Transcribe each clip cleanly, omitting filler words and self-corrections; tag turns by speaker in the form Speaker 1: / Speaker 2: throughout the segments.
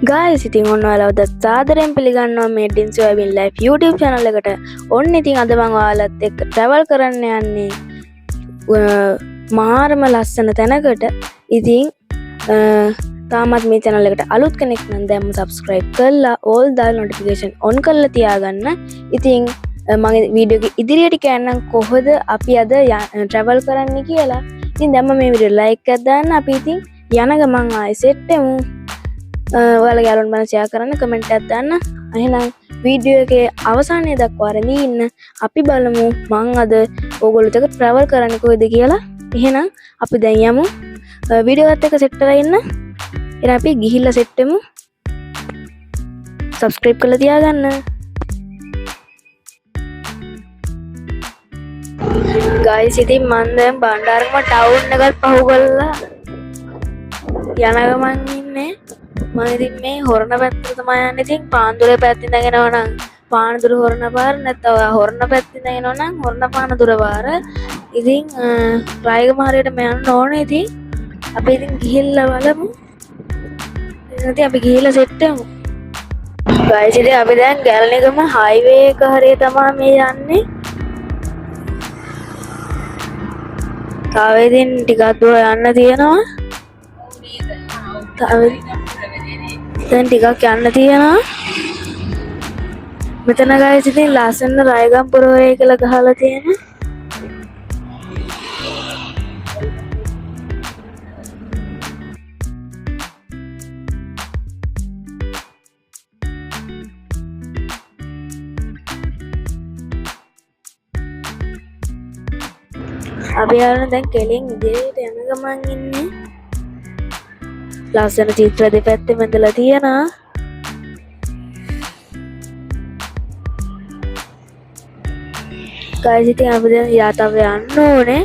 Speaker 1: ගායිස් ඉතින් ඔන්න ඔයාලව සාදරයෙන් පිළිගන්නවා මේ ඩින් සොයාබීන් ලයිෆ් YouTube channel එකට. ඔන්න ඉතින් අද මම ඔයාලත් එක්ක travel කරන්න යන්නේ මාරම ලස්සන තැනකට. ඉතින් තාමත් මේ channel එකට අලුත් කෙනෙක් නම් දැම්ම subscribe කරලා all the notification on කරලා තියාගන්න. ඉතින් මම වීඩියෝ එක ඉදිරියට යන්නම් කොහොද අපි අද travel කරන්න කියලා. ඉතින් දැම්ම මේ වීඩියෝ like එකක් දාන්න. අපි ඉතින් යන ගමන් ආයෙ set වෙමු. ඔයාලගේ යාළුවන්ට මම share කරන්න comment එකක් දාන්න. එහෙනම් වීඩියෝ එකේ අවසානයේ දක්වා රැඳී ඉන්න. අපි බලමු මම අද ඕගොල්ලොත් එක්ක travel කරන්නේ කොහෙද කියලා. එහෙනම් අපි දැන් යමු. වීඩියෝ එකත් එක්ක set වෙලා ඉන්න. එහෙනම් අපි ගිහිල්ලා set වෙමු. subscribe කරලා තියාගන්න. guys ඉතින් මම දැන් බණ්ඩාරගම town එකට පහු කරලා යන ගමන් ඉන්නේ. මම ඉතින් මේ හොරණ පැත්තට තමයි යන්නේ. ඉතින් පාන්දුරේ පැත්තෙන් නැගෙනවා නම් පානදුර හොරණ පාර, නැත්නම් හොරණ පැත්තෙන් නැගෙනවා නම් හොරණ පානදුර පාර. ඉතින් රායගම හරියට මම යන්න ඕනේ. ඉතින් අපි ඉතින් ගිහිල්ලා බලමු. ඉතින් අපි ගිහිල්ලා සෙට් වෙමු. guys ඉතින් අපි දැන් ගැලණිගම highway එක හරිය තමයි මේ යන්නේ. තාම ඉතින් ටිකක් දුර යන්න තියෙනවා. දැන් ටිකක් යන්න තියෙනවා. මෙතන guys ඉතින් ලස්සන රායගම් පුරවරය කියලා ගහලා තියෙනවා. අපි යන දැන් කෙලින් ඉදිරියට යන ගමන් ඉන්නේ. ලස්සන චිත්‍ර දෙපැත්තේ මැදලා තියෙනවා. guys ඉතින් අපි දැන් යාතව යන්න ඕනේ.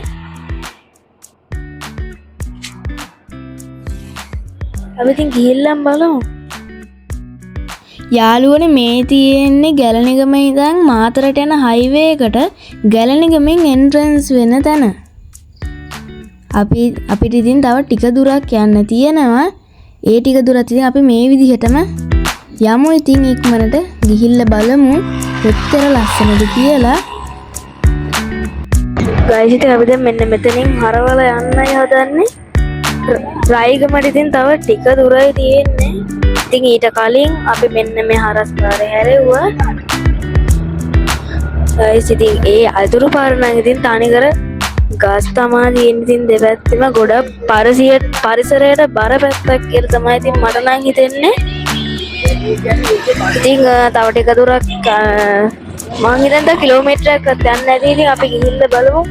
Speaker 1: අපි ඉතින් ගිහිල්ලා බලමු. යාළුවනේ මේ තියෙන්නේ ගැලණිගම ඉඳන් මාතරට යන highway එකට ගැලණිගමෙන් entrance වෙන තැන. අපිට ඉතින් තව ටික දුරක් යන්න තියෙනවා. ඒ ටික දුරත් ඉතින් අපි මේ විදිහටම යමු. ඉතින් ඉක්මනට ගිහිල්ලා බලමු කොච්චර ලස්සනද කියලා. guys ඉතින් අපි දැන් මෙන්න මෙතනින් හරවලා යන්නයි හදන්නේ. රායගමට ඉතින් තව ටික දුරයි තියෙන්නේ. ඉතින් ඊට කලින් අපි මෙන්න මේ හරස් පාරේ හැරෙව්වා. guys ඉතින් ඒ අතුරු පාර නම් ඉතින් තනිකර ගස් තමයි තියෙන්නේ. ඉතින් දෙපැත්තෙම ගොඩක් පරිසරයට බර පැත්තක් කියලා තමයි ඉතින් මට නම් හිතෙන්නේ. ඉතින් තව ටික දුරක් මං හිතන්නේ කිලෝමීටරයක්වත් යන්න නැති. ඉතින් අපි ගිහිල්ලා බලමු.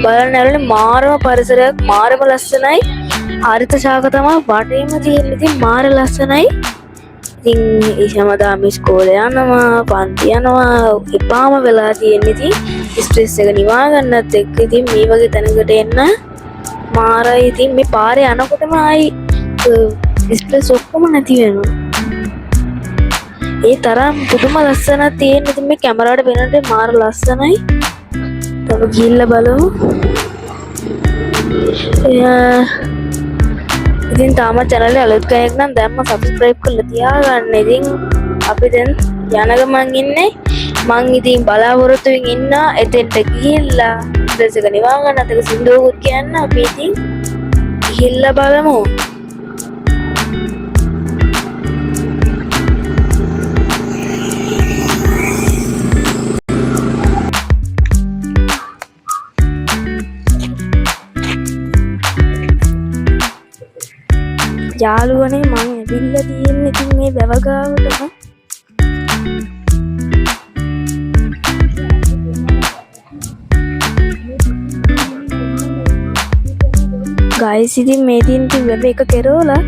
Speaker 1: බලන්න ඇරෙන්නේ මාරම පරිසරයක්, මාරම ලස්සනයි. හරිත ශාක තමයි වටේම තියෙන්නේ. ඉතින් මාර ලස්සනයි. ඉතින් ඉෂමදා ඉස්කෝලේ යනවා, පන්ති යනවා, එපාම වෙලා තියෙන්නේ. ඉතින් ස්ට්‍රෙස් එක නිවා ගන්නත් එක්ක ඉතින් මේ වගේ තැනකට එන්න මාරයි. ඉතින් මේ පාරේ යනකොටම ආයි ස්ට්‍රෙස් ඔක්කොම නැති වෙනවා. ඒ තරම් පුදුම ලස්සනක් තියෙන. ඉතින් මේ කැමරාවට පේනට මාර ලස්සනයි. තව ගිහිල්ලා බලමු. ඉතින් තාමත් channel එක අලුත් කෙනෙක් නම් දැම්ම subscribe කරලා තියාගන්න. ඉතින් අපි දැන් යන ගමන් ඉන්නේ. මං ඉතින් බලාපොරොත්තු වෙමින් ඉන්නා එතෙන්ට ගිහිල්ලා ඩ්‍රෙස් එක නිවා ගන්න. අතක සින්දුවකුත් කියන්න. අපි ඉතින් ගිහිල්ලා බලමු. යාළුවනේ මං ඇවිල්ලා තියෙන්නේ ඉතින් මේ වැවගාවටම. guys ඉතින් මේ තියෙන වැව එක කෙරවලා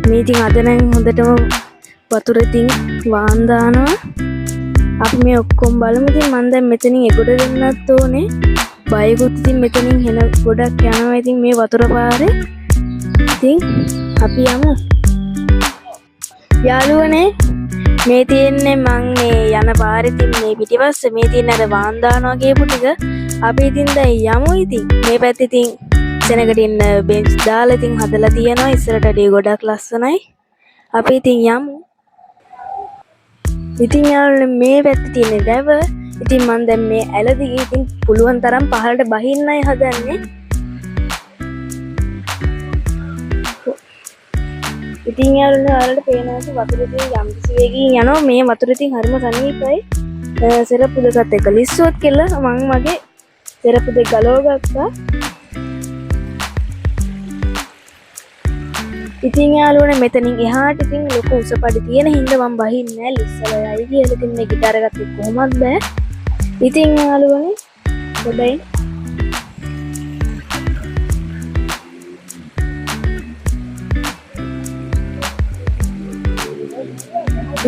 Speaker 1: මේ ඉතින් අද නම් හොඳටම වතුර ඉතින් වාන් දානවා. අපි මේ ඔක්කොම බලමු. ඉතින් මං දැන් මෙතනින් එගොඩ දෙන්නත් ඕනේ. බයිකුත් ඉතින් මෙතනින් හෙන ගොඩක් යනවා. ඉතින් මේ වතුර පාරේ ඉතින් අපි යමු. යාළුවනේ මේ තියෙන්නේ මං මේ යන පාරේ ඉතින් මේ පිටිපස්සේ මේ තියෙන අර වාන් දානවා කියපු ටික. අපි ඉතින් දැන් යමු. ඉතින් මේ පැත්තේ ඉතින් සෙනගට ඉන්න බෙන්ච් දාලා ඉතින් හදලා තියෙනවා. ඉස්සරට ඩේ ගොඩක් ලස්සනයි. අපි ඉතින් යමු. ඉතින් යාළුවනේ මේ පැත්තේ තියෙන වැව. ඉතින් මම දැන් මේ ඇල දිගේ ඉතින් පුළුවන් තරම් පහළට බහින්නයි හදන්නේ. ඉතින් යාළුවනේ ඔයාලට පේනවා වතුර ඉතින් යම් කිසි වේගකින් යනවා. මේ වතුර ඉතින් හරිම සනීපයි. සෙරප්පු දෙකත් එක්ක ලිස්සුවත් කියලා මම මගේ සෙරප්පු දෙක ගලව ගත්තා. ඉතින් යාළුවනේ මෙතනින් එහාට ඉතින් ලොකු උසපඩි තියෙන හින්දා මම බහින්නේ නැහැ. ලිස්සලා යයි කියලා ඉතින් මේ ගිටාර ගත්තේ කොහොමද බෑ. ඉතින් යාළුවනේ හොඳයි.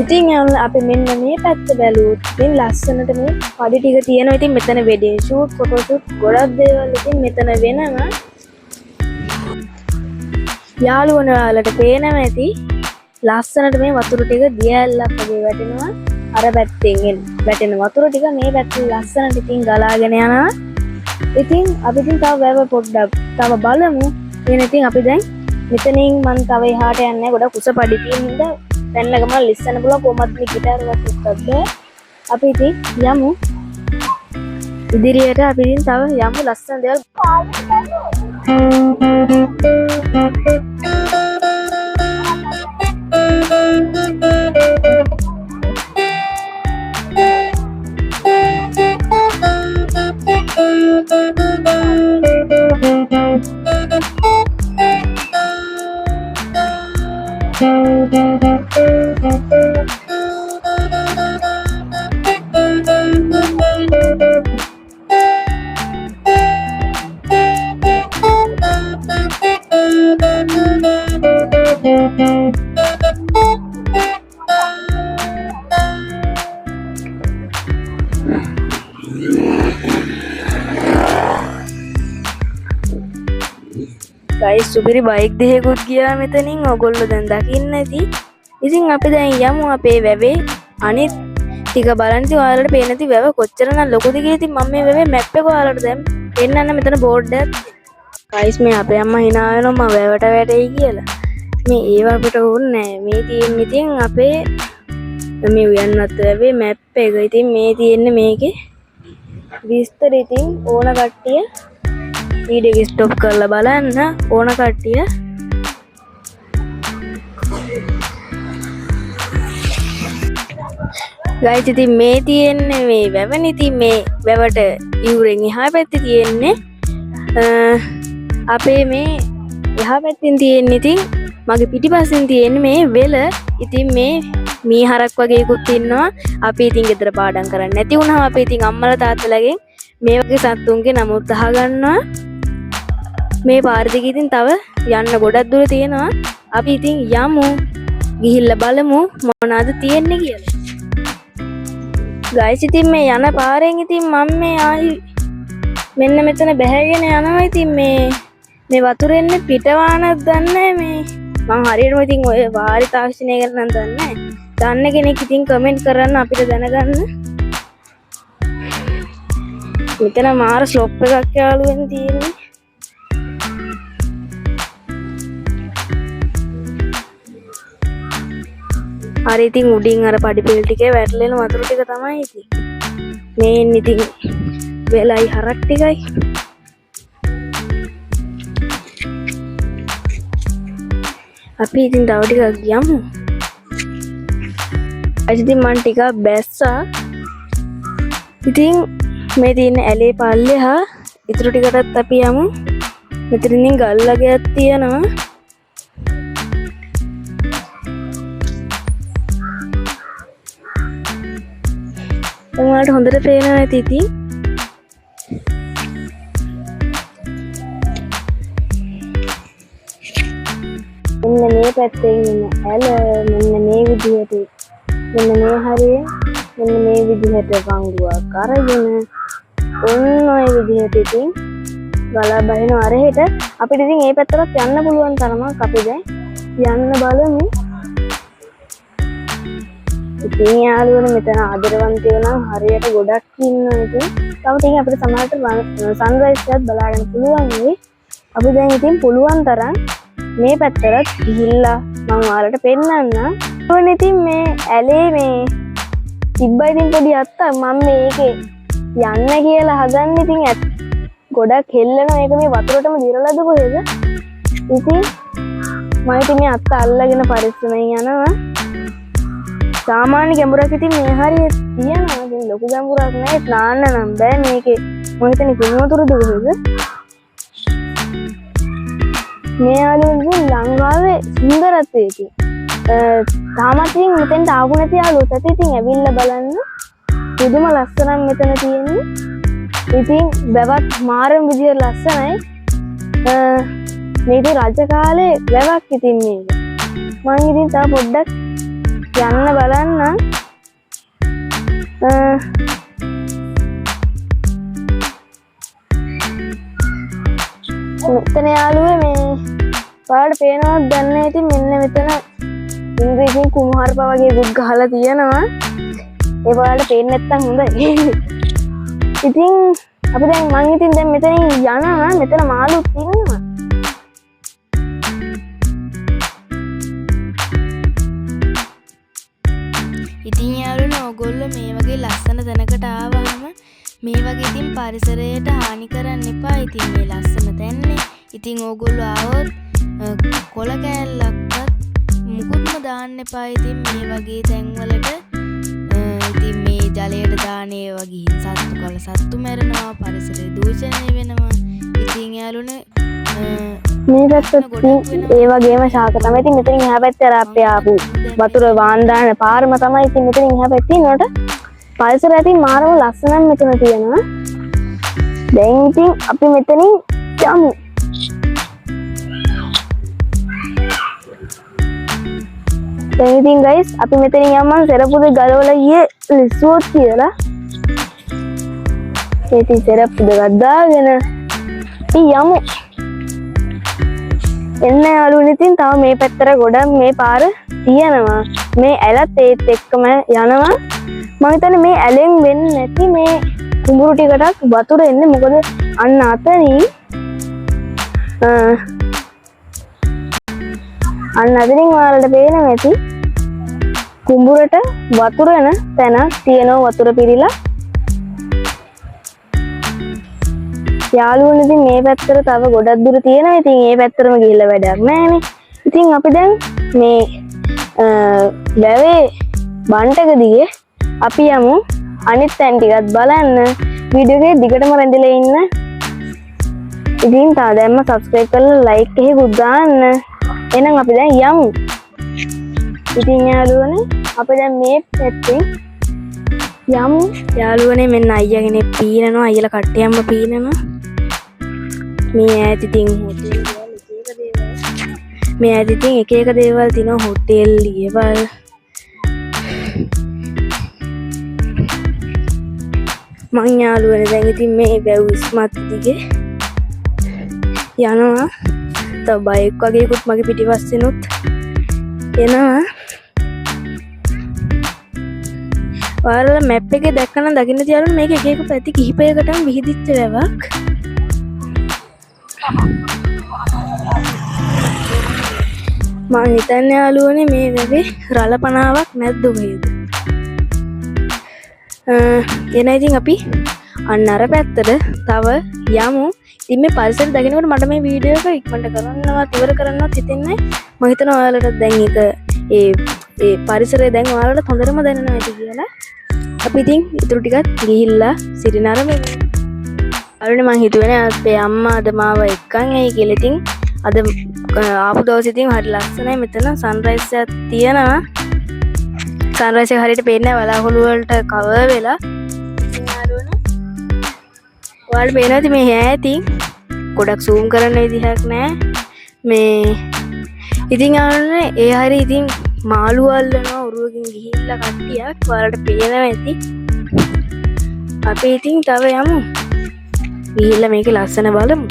Speaker 1: ඉතින් යාළුවනේ අපි මෙන්න මේ පැත්ත බැලුවොත් ඉතින් ලස්සනට මේ පඩි ටික තියෙනවා. ඉතින් මෙතන වෙඩින් ෂූට්, ෆොටෝ ෂූට් ගොඩක් දේවල් ඉතින් මෙතන වෙනවා. යාළුවනේ ඔයාලට පේනවා ඇති ලස්සනට මේ වතුර ටික දියැලක් වගේ වැටෙනවා. අර පැත්තෙන් වැටෙන වතුර ටික මේ පැත්තෙන් ලස්සනට ඉතින් ගලාගෙන යනවා. ඉතින් අපි ඉතින් තව වැව පොඩ්ඩක් තව බලමු. එහෙනම් ඉතින් අපි දැන් මෙතනින් මම තව එහාට යන්නේ ගොඩක් උස පඩි තියෙන හින්දා දැන් ගමන් ලිස්සන්න පුළුවන් කොහොමද මේ ගිටාරුවත් එක්කද. අපි ඉතින් යමු. ඉදිරියට අපි ඉතින් තව යමු ලස්සන දේවල්. guys සුපිරි බයික් දෙකකුත් ගියා මෙතනින්. ඔයගොල්ලෝ දැන් දකින්න ඇති. ඉතින් අපි දැන් යමු අපේ වැවේ අනිත් ටික බලන්න. ඉතින් ඔයාලට පේන ඇති වැව කොච්චරනම් ලොකුද කියලා. ඉතින් මම මේ වැවේ මැප් එක ඔයාලට දැන් පෙන්නන්න මෙතන බෝඩ් එකක්. guys මේ අපේ අම්මා hina වෙනවා මම වැවට වැටෙයි කියලා. මේ ඒව අපිට ඕනේ නැහැ. මේ තියෙන්නේ ඉතින් අපේ මේ උයන්නත් වැවේ මැප් එක. ඉතින් මේ තියෙන්නේ මේකේ විස්තර. ඉතින් ඕන කට්ටිය වීඩියෝ එක ස්ටොප් කරලා බලන්න ඕන කට්ටිය. ගයිස් ඉතින් මේ තියෙන්නේ මේ වැවනේ. ඉතින් මේ වැවට ඉවුරෙන් එහා පැත්තේ තියෙන්නේ අපේ මේ එහා පැත්තෙන් තියෙන්නේ ඉතින් මගේ පිටිපස්සෙන් තියෙන්නේ මේ වෙල. ඉතින් මේ මීහරක් වගේකුත් ඉන්නවා. අපි ඉතින් ගෙදර පාඩම් කරන්නේ නැති වුණාම අපි ඉතින් අම්මලා තාත්තලාගෙන් මේ වගේ සත්තුන්ගේ නමුත් අහගන්නවා. මේ පාර දිගේ ඉතින් තව යන්න ගොඩක් දුර තියෙනවා. අපි ඉතින් යමු. ගිහිල්ලා බලමු මොනවද තියෙන්නේ කියලා. ගයිස් ඉතින් මේ යන පාරෙන් ඉතින් මම මේ ආයි මෙන්න මෙතන බැහැගෙන යනවා. ඉතින් මේ වතුරෙන් පිටවානක් දන්නේ මේ මං හරියටම ඉතින් ඔය වාරි තාක්ෂණය ගැන නම් දන්නේ නැහැ. දන්න කෙනෙක් ඉතින් කමෙන්ට් කරන්න අපිට දැනගන්න. මෙතන මාර ස්ලොප් එකක් යාළුවෙන් තියෙන්නේ. හරි ඉතින් උඩින් අර පඩි පෙල් ටිකේ වැටලෙන වතුර ටික තමයි ඉතින්. මේ ඉතින් වෙලයි හරක් ටිකයි. අපි ඉතින් තව ටිකක් යමු. ඉතින් මම ටිකක් බැස්සා. ඉතින් මේ තියෙන ඇලේ පල්ලෙහා ඉතුරු ටිකටත් අපි යමු. මෙතන ඉතින් ගල් ලගයක් තියෙනවා. ඔයාලට හොඳට පේනවා ඇති ඉතින්. මෙන්න මේ පැත්තෙන් ඉන්න ඇල මෙන්න මේ විදිහට මෙන්න මේ හරිය මෙන්න මේ විදිහට පංගුවක් අරගෙන ඔන්න ඔය විදිහට ඉතින් ගලා බහිනවා අරහෙට. අපිට ඉතින් මේ පැත්තට යන්න පුළුවන් තරමක් අපි දැන් යන්න බලමු. ඉතින් යාළුවනේ මෙතන ආදරවන්තයෝ නම් හරියට ගොඩක් ඉන්නවා. ඉතින් තව ටිකක් අපිට සමහරට සන්රයිස් එකත් බලාගන්න පුළුවන් වෙයි. අපි දැන් ඉතින් පුළුවන් තරම් මේ පැත්තට ගිහිල්ලා මම ඔයාලට පෙන්නන්න. ඕනේ ඉතින් මේ ඇලේ මේ තිබ්බයි ඉතින් පොඩි අත්තා මම මේකේ යන්න කියලා හදන්නේ ඉතින් ගොඩක් හෙල්ලනවා ඒක මේ වතුරටම දිරලාද කොහෙද? ඉතින් මම ඉතින් මේ අත්තා අල්ලගෙන පරිස්සමෙන් යනවා. සාමාන්‍ය ගැඹුරක් ඉතින් මේ හරිය තියනවා. ඉතින් ලොකු ගැඹුරක් නෑ. නාන්න නම් බෑ මේකේ. මම හිතන්නේ කුණු වතුරද කොහෙද? මේ යාළුවෝ ලංකාවේ සුන්දරත්වයේ තාමත් ඉතින් මෙතෙන්ට ආපු නැති යාළුවෝත් ඇති ඉතින් ඇවිල්ලා බලන්න. පුදුම ලස්සනක් මෙතන තියෙන්නේ. ඉතින් වැවත් මාරම විදියට ලස්සනයි. මේ ඉතින් රජ කාලේ වැවක් ඉතින් මේක. මම ඉතින් තව පොඩ්ඩක් යන්න බලන්න. මෙතන යාළුවෝ මේ ඔයාලට පේනවද දන්නේ නැහැ. ඉතින් මෙන්න මෙතන ඉංග්‍රීසියෙන් කුණුහරුප වගේ දුක් ගහලා තියෙනවා. ඒක ඔයාලට පේන්නේ නැත්තම් හොඳයි. ඉතින් අපි දැන් මං ඉතින් දැන් මෙතනින් යනවා. මෙතන මාළුත් ඉන්නවා.
Speaker 2: ඉතින් යාළුවනේ ඕගොල්ලෝ මේ වගේ ලස්සන තැනකට ආවම මේ වගේ ඉතින් පරිසරයට හානි කරන්න එපා. ඉතින් මේ ලස්සන තැන්නේ ඉතින් ඕගොල්ලෝ ආවොත් කොළ කෑල්ලක්වත් මුකුත්ම දාන්න එපා. ඉතින් මේ වගේ තැන්වලට ඉතින් මේ ජලයට දාන ඒවා ගිහින් සත්තු කල සත්තු මැරෙනවා, පරිසරය දූෂණය වෙනවා. ඉතින් යාළුවනේ
Speaker 1: මේ පැත්තත් ඒ වගේම ශාක තමයි. ඉතින් මෙතනින් එහා පැත්තේ අර අපේ ආපු වතුර වාන් දාන පාරම තමයි. ඉතින් මෙතනින් එහා පැත්තේ නෝට පරිසරය ඉතින් මාරම ලස්සනක් මෙතන තියෙනවා. දැන් ඉතින් අපි මෙතනින් යමු. දැන් ඉතින් guys අපි මෙතනින් යම්මන් සරපුද ගලවලා ගියේ ලිස්සුවොත් කියලා. ඉතින් සරපුද ගද්දාගෙන අපි යමු. එන්න යාළුවනේ ඉතින් තව මේ පැත්තට ගොඩක් මේ පාර තියෙනවා. මේ ඇලත් ඒත් එක්කම යනවා. මම හිතන්නේ මේ ඇලෙන් වෙන්නේ නැති මේ කුඹුරු ටිකටත් වතුර එන්නේ. මොකද අන්න අතනින් ඔයාලට පේනවා ඇති කුඹුරට වතුර එන තැන තියෙනවා. වතුර පිරීලා යාළුවනේ ඉතින් මේ පැත්තට තව ගොඩක් දුර තියෙනවා. ඉතින් මේ පැත්තටම ගිහිල්ලා වැඩක් නැහැනේ. ඉතින් අපි දැන් මේ වැවේ බන්ටක දිගේ අපි යමු අනිත් තැන් ටිකත් බලන්න. වීඩියෝ එකේ දිගටම රැඳිලා ඉන්න. ඉතින් තා දැම්ම subscribe කරලා like එකකුත් දාන්න. එහෙනම් අපි දැන් යමු. ඉතින් යාළුවනේ අපි දැන් මේ පැත්තෙන් යමු. යාළුවනේ මෙන්න අයියා කෙනෙක් පීනනවා. අයියලා කට්ටියක්ම පීනනවා. මේ ඈත ඉතින් හොටෙල් වල මේ ඈත ඉතින් එක එක දේවල් තියෙනවා. හොටෙල් ලියවල් මං යාළුවනේ දැන් ඉතින් මේ වැව් ඉස්මත් දිගේ යනවා. තව බයික් වගේකුත් මගේ පිටිපස්සෙනුත් එනවා. ඔයාලා මැප් එකේ දැක්කනම් දකින්න තියාගෙන මේක එක එක පැති කිහිපයකටම විහිදිච්ච වැවක්. මම හිතන්නේ යාළුවනේ මේ වැවේ රළ පනාවක් නැද්ද කොහෙද? එන ඉතින් අපි අන්න අර පැත්තට තව යමු. ඉතින් මේ පරිසරය දකින්නකොට මට මේ වීඩියෝ එක ඉක්මනට කරන්නවත් ඉවර කරන්නවත් හිතෙන්නේ නැහැ. මම හිතනවා ඔයාලට දැන් ඒක ඒ පරිසරය දැන් ඔයාලට හොඳටම දැනෙනවා ඇති කියලා. අපි ඉතින් ඊටු ටිකක් ගිහිල්ලා සිටිනාර මේ අරුනේ මං හිතුවේ අපේ අම්මා අද මාව එක්කන් එයි කියලා. ඉතින් අද ආපු දවසේ ඉතින් හරි ලස්සනයි. මෙතන සන්රයිස් එකක් තියෙනවා. සන්රයිස් එක හරියට පේන්නේ නැහැ වලාකුළු වලට කවර් වෙලා. ඉතින් අරුනේ ඔයාලට පේනවාද මේ ඈතින් ගොඩක් zoom කරන්න විදිහක් නැහැ. මේ ඉතින් අරුනේ ඒ හරිය ඉතින් මාළු අල්ලනවා උරුවකින් ගිහිල්ලා කට්ටියක්. ඔයාලට පේනවා ඇති. අපි ඉතින් තව යමු. ගිහිල්ලා මේකේ ලස්සන බලමු.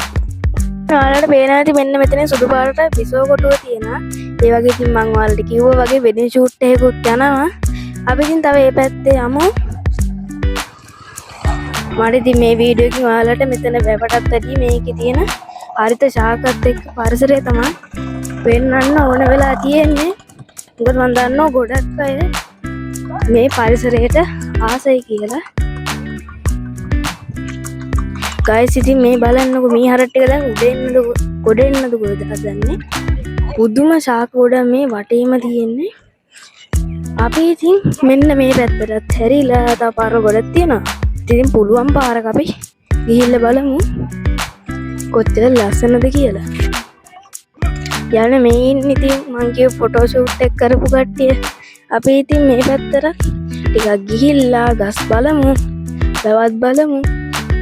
Speaker 1: ඔයාලට පේනවා ඇති මෙන්න මෙතන සුදු පාට පිසෝ කොටුව තියෙනවා. ඒ වගේ ඉතින් මම ඔයාලට කිව්වා වගේ වෙඩින් ෂූට් එකකුත් යනවා. අපි ඉතින් තව මේ පැත්තේ යමු. මට ඉතින් මේ වීඩියෝ එකකින් ඔයාලට මෙතන වැවටත් වැඩි මේකේ තියෙන හරිත ශාකත් එක්ක පරිසරය තමයි පෙන්වන්න ඕන වෙලා තියෙන්නේ. මොකද මම දන්නවා ගොඩක් අය මේ පරිසරයට ආසයි කියලා. ගයිස් ඉතින් මේ බලන්නකො මේ හරට් ටික දැන් ගොඩ එන්නද කොහෙද හදන්නේ. පුදුම ශාක ගොඩ මේ වටේම තියෙන්නේ. අපි ඉතින් මෙන්න මේ පැත්තටත් හැරිලා තව පාර ගොඩක් තියෙනවා. ඉතින් පුළුවන් පාරක අපි ගිහිල්ලා බලමු කොච්චර ලස්සනද කියලා. යන්න මේ ඉතින් මං කිය ෆොටෝ ෂූට් එක කරපු කට්ටිය අපි ඉතින් මේ පැත්තට ටිකක් ගිහිල්ලා ගස් බලමු, වැවත් බලමු.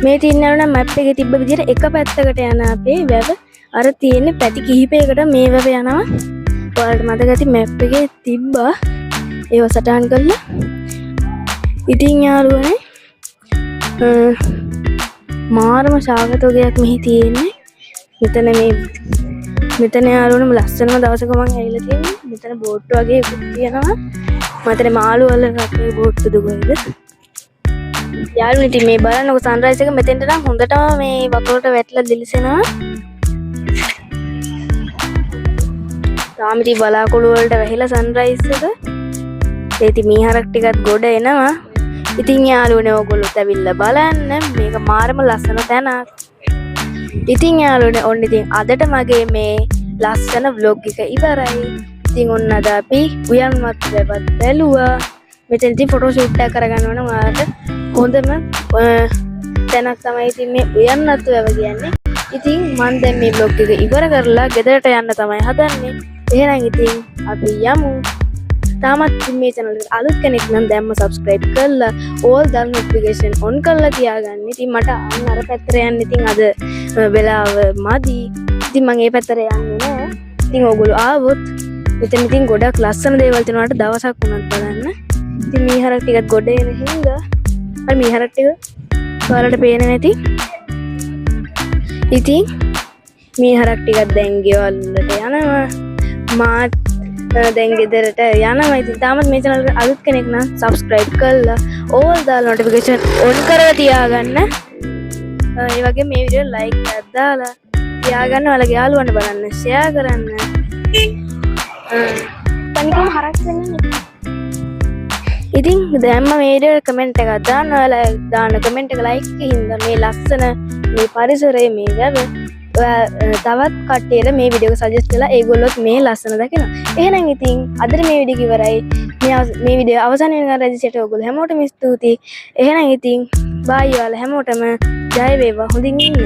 Speaker 1: මේ තියන්න නම් මැප් එකේ තිබ්බ විදිහට එක පැත්තකට යන අපේ වැව අර තියෙන්නේ පැති කිහිපයකට මේ වැව යනවා. ඔයාලට මතක ඇති මැප් එකේ තිබ්බා ඒව සටහන් කරලා. ඉතින් යාළුවනේ මාරම ශාකතෝගයක් මෙහි තියෙන්නේ. මෙතන යාළුවනේ ලස්සනම දවසක මම ඇවිල්ලා තියෙන්නේ. මෙතන බෝට්ටු වගේ එකක් තියෙනවා. මතන මාළු වල රටේ බෝට්ටුද කොහෙද? යාළුවනේ ඉතින් මේ බලන්නකො සන්රයිස් එක මෙතෙන්ට නම් හොඳටම මේ වතුරට වැටලා දිලිසෙනවා. තාම ඉතින් බලාකුළු වලට වැහිලා සන්රයිස් එක. ඒ ඉතින් මීහරක් ටිකත් ගොඩ එනවා. ඉතින් යාළුවනේ ඕගොල්ලොත් ඇවිල්ලා බලන්න. මේක මාරම ලස්සන තැනක්. ඉතින් යාළුවනේ ඔන්න ඉතින් අදට මගේ මේ ලස්සන vlog එක ඉවරයි. ඉතින් ඔන්න අද අපි උයන්වත් වැවත් බැලුවා. මෙතන ඉතින් ෆොටෝ ෂූට් එකක් කරගන්න ඕන. ඔයාලට හොඳම තැනක් තමයි ඉතින් මේ උයන්වත් වැව කියන්නේ. ඉතින් මම දැන් මේ vlog එක ඉවර කරලා ගෙදරට යන්න තමයි හදන්නේ. එහෙනම් ඉතින් අපි යමු. තාමත් මේ channel එකට අලුත් කෙනෙක් නම් දැම්ම subscribe කරලා all the notification on කරලා තියාගන්න. ඉතින් මට අන්න අර පැත්තට යන්න ඉතින් අද වෙලාව මදි. ඉතින් මම ඒ පැත්තට යන්නේ නෑ. ඉතින් ඕගොල්ලෝ ආවොත් මෙතන ඉතින් ගොඩක් ලස්සන දේවල් තියෙනවාට දවසක් වුණත් බලන්න. ඉතින් මීහරක් ටිකක් ගොඩ එන හින්දා අර මීහරක් ටික ඔයාලට පේන්නේ නැති. ඉතින් මීහරක් ටිකක් දැන් ගෙවල් වලට යනවා. මාත් දැන් ගෙදරට යනවා. ඉතින් තාමත් මේ channel එකට අලුත් කෙනෙක් නම් subscribe කරලා all the notification on කරලා තියාගන්න. ඒ වගේ මේ වීඩියෝ like එකක් දාලා තියාගන්න. ඔයාලගේ යාළුවන්ට බලන්න share කරන්න. තනිකම හරක් වෙන්නේ. ඉතින් දැන් මම මේ වීඩියෝ කමෙන්ට් එකක් දාන්න. ඔයාලා දාන කමෙන්ට් එක like එකකින් මේ ලස්සන මේ පරිසරයේ මේ වැව තවත් කට්ටියට මේ වීඩියෝ එක සජෙස්ට් කරලා ඒගොල්ලොත් මේ ලස්සන දකිනවා. එහෙනම් ඉතින් අදට මේ වීඩියෝ ඉවරයි. මේ වීඩියෝ අවසන් වෙනකන් රෙජිස්ටර් ඔයගොල්ලෝ හැමෝටම ස්තුතියි. එහෙනම් ඉතින් බයි ඔයාලා හැමෝටම ජය වේවා. හොඳින් ඉන්න.